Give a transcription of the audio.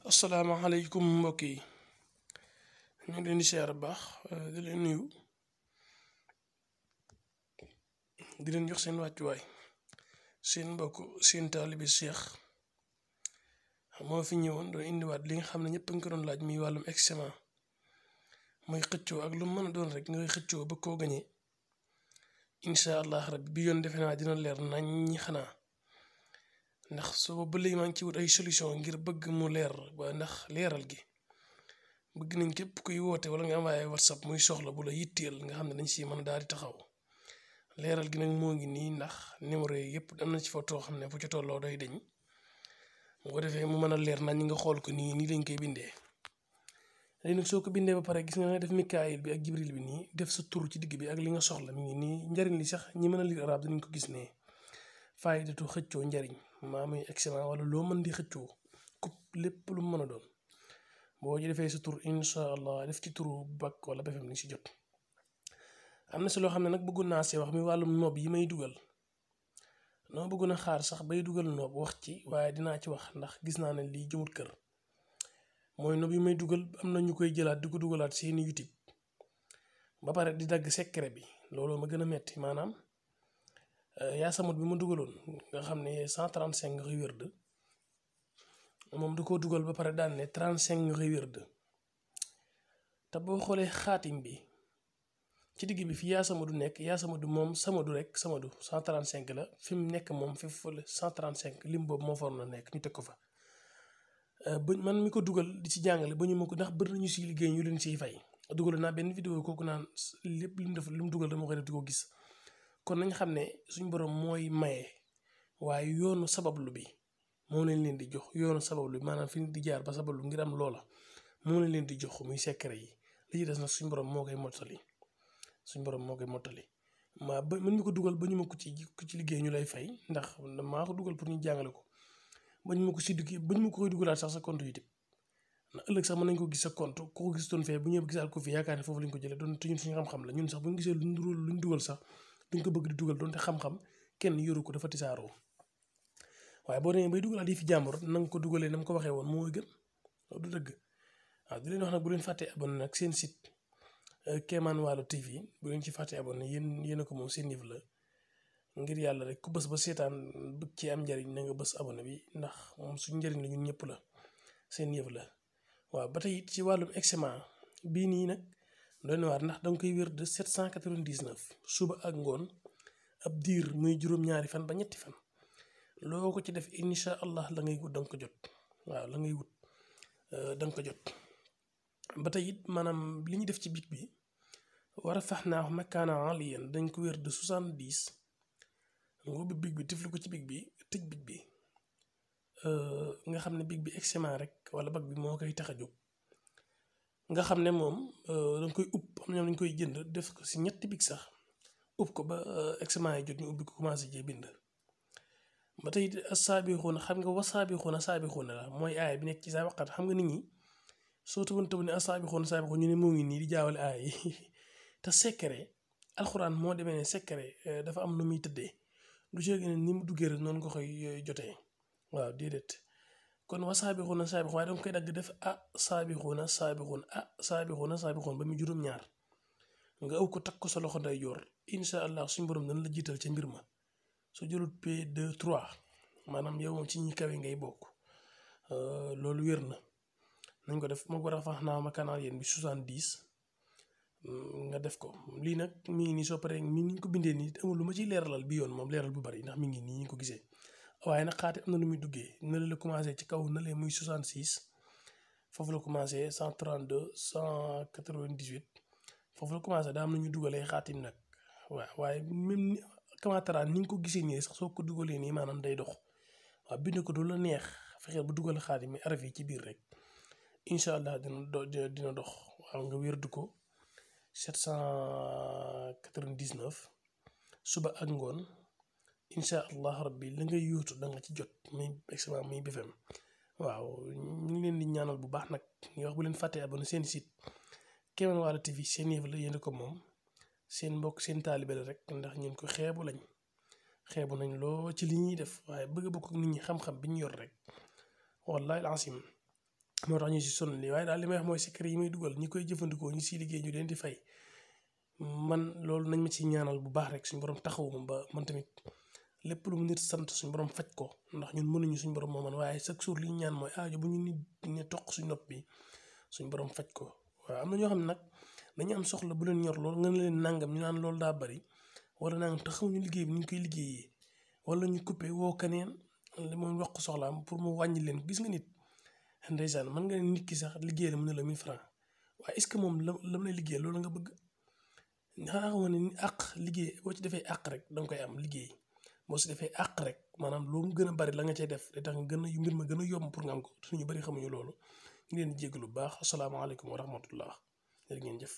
asalaamaaleykum mbokk yi ñu ngi leen di siyaar bu baax di leen nuyu di leen jox seen wàccuwaay seen mbokk seen taalibe Cheikh moo fi ñëwoon doon indiwaat li nga xam ne ñëpp a ngi ko doon laaj muy wàllum examen mooy xëccoo ak lu mën a doon rek ngay xëccoo ba koo gañee incha allah rabbi bi yoon defe naa dina leer nañ ñi xanaa ndax soo ba léegi maa ngi ci wut ay solution ngir bëgg mu leer ba ndax leeral gi bëgg nañ képp kuy woote wala nga am waaye whatsapp muy soxla bu la yitteel nga xam ne dañ siy mën a daal di taxaw leeral gi nag moo ngi nii ndax numéro yi yëpp am na ci photo xam ne bu ci tolloo doy dañ bu ko defee mu mën a leer nañ nga xool ko nii lañ koy bindee léegi nag soo ko bindee ba pare gis nga def Mikaayil bi ak Jibril bi nii def sa tur ci digg bi ak li nga soxla mi ngi nii njariñ li sax ñi mën a lire arab dinañ ko gis ne faydatu xëccoo njariñ maa muy examen wala loo mën di xëccoo coupe lépp lu mën a doon boo ci defee sa tur incha allah def ci turu bac wala BFEM ni si jot. am na si loo xam ne nag bëggoon naa see wax mi wàllum noob yi may dugal noo bëggoon a xaar sax bay dugal noob wax ci waaye dinaa ci wax ndax gis naa ne lii jëmut kër mooy noob yi may dugal am na ñu koy jëlaat di ko dugalaat seeni YouTube ba pare di dagg secret bi loolu ma gën a metti maanaam yaa samut bi ma dugaloon nga xam ne 135 nga koy wérd moom da koo dugal ba pare daan ne 35 nga koy wérd te boo xoolee xaatim bi ci digg bi fi yaa samadu nekk yaa samadu moom samadu rek samadu 135 la fi mu nekk moom fi fële 135 lim boobu moo faroon na nekk ñu teg ko fa ba man mi ko dugal di ci jàngale ba ñu ma ko ndax bëri nañu siy liggéey ñu leen siy fay dugal naa benn vidéo kooku naan lépp li mu def li mu dugal dama koy def di ko gis kon nañ xam ne suñ borom mooy maye waaye yoonu sabablu bi moo leen di jox yoonu sabablu bi maanaam fi nit di jaar ba sabablu ngir am loola moo leen di jox muy secret yi li ci des nag suñ borom moo koy mottali ba mën ñu ko dugal ba ñu ma ko ci liggéey ñu lay fay ndax maa ko dugal pour ñu jàngale ko ba ñu ma ko si duggee ba ñu ma ko koy dugalaat sax sa compte YouTube ndax ëllëg sax mën nañ ko gis sa compte ku ko gis doon fee bu ñëw gisaat ko fi yaakaar ne foofu lañ ko jëlee doon te ñun suñu xam-xam la ñun sax bu ñu gisee luñ dugal sax duñ ko bëgg di dugal doonte xam-xam kenn yoru ko dafa tisaaroo waaye boo demee bay dugalaat yi fi jàmbur na nga ko dugalee na nga ko waxee woon moo gën du dëgg waaw di leen wax nag bu leen fàttee abonné nag seen site Kéemaan Walo TV bu leen ci fàttee abonné yéen a ko moom seen yëf la ngir yàlla rek ku bës ba seetaan bëgg ci am njariñ na nga bës abonné bi ndax moom suñ njariñ la ñun ñëpp la seen yëf la waaw ba tey it ci wàllum examen bii nii nag doy na waar ndax danga koy wér de 799 suba ak ngoon ab diir muy juróom-ñaari fan ba ñetti fan loo ko ci def incha allah la ngay wut danga ko jot waaw la ngay wut danga ko jot ba tey it maanaam li ñu def ci bic bi war a fax naa makkaana aliyan dañ ko wér de 70 nga ubbi bic bi tifli ko ci bic bi tëj bic bi nga xam ne bic bi examen rek wala bac bi moo koy tax a jóg nga xam ne moom danga koy upp am na ñoom dañ koy jënd def ko si ñetti bic sax upp ko ba examen yi jot ñu ubbi ko commencé jee bind ba tey asaabixuuna xam nga wasaabixuuna saabixuuna la mooy aaya bi nekk ci saa waqat xam nga nit ñi soo tëban tëb ne asaabixuuna saabixuuna ñu ne moo ngi nii di jaawale aaya yi te secret alxuraan moo demee ne secret dafa am nu muy tëddee du ci ne ni mu duggee rek noonu nga koy jotee waaw déedéet kon wasaabixuuna saabixuuna waaye danga koy dagg def saabixuuna saabixuuna ba mu juróom-ñaar nga aw ko takk ko sa loxo ndeyjoor incha allah suñu borom dana la jiital ca mbir ma soo jëlut P2 3 maanaam yow moom ci ñi kawe ngay bokk loolu wér na nañ ko def moo war a fax naa ma canal yéen bi 70 nga def ko lii nag mi ngi nii soo paree mi ni ñu ko bindee nii amul lu ma ciy leeralal bi yoon moom leeral bu bari ndax mi ngi nii ñu ko gisee waaye nag xaati am na lu muy duggee na la commencé ci kaw na lee muy 66 foofu la commencé 132 198 foofu la commencé daa am na ñu dugalee xaatim nag waaye même kamataraan ni nga ko gisee nii sax soo ko dugalee nii maanaam day dox waaw bind ko du la neex fexeel bu dugal xaatim mi araf yi ci biir rek incha allah dina dox waaw nga wérdu ko 799 suba ak ngoon incha allah rabbi la ngay yóotu da nga ci jot muy examen muy BFEM waaw ñu ngi leen di ñaanal bu baax nag ñu wax bu leen fàttee abonné seen site Kéemaan Walo TV seen yëf la yéen ko moom seen mbokk seen taalibe la rek ndax ñun ko xeebu nañ loo ci li ñuy def waaye bëgg bokk nit ñi xam-xam bi ñu yor rek wallahi alazim moo tax ñu si sonn lii waaye daal li may wax mooy secret yi may dugal ñi koy jëfandikoo ñi siy liggéey ñu leen di fay man loolu nañ ma ci ñaanal bu baax rek suñu borom taxawuma ba man tamit lépp lu mu nit sant suñu borom faj ko ndax ñun mënuñu suñu borom moo man waaye chaque jour li ñu ñaan mooy aajo bu ñu nit ne toq suñu nopp bi suñu borom faj ko. waaw am na ñoo xam ne nag dañu am soxla bu leen ñor loolu nga ne leen nangam ñu naan loolu daa bari wala nangam te xamuñu liggéey bi ñu koy liggéeyee wala ñu coupé woo keneen li moom wax ko soxlaam pour mu wàññi leen gis nga nit ndeysaan mën nga ne nit ki sax liggéey la mu ne la 1000 francs waaye est-ce que moom la lay liggéey loolu nga bëgg xanaa xamoon ne àq liggéey boo ci defee àq rek danga koy am liggéey boo si defee àq rek maanaam lu mu gën a bari la nga cay def day tax nga gën a mbir ma gën a yomb pour nga am ko suñu bari xamuñu loolu ñu leen di jéggalu bu baax asalaamaaleykum wa rahmatullah jërë ngeen jëf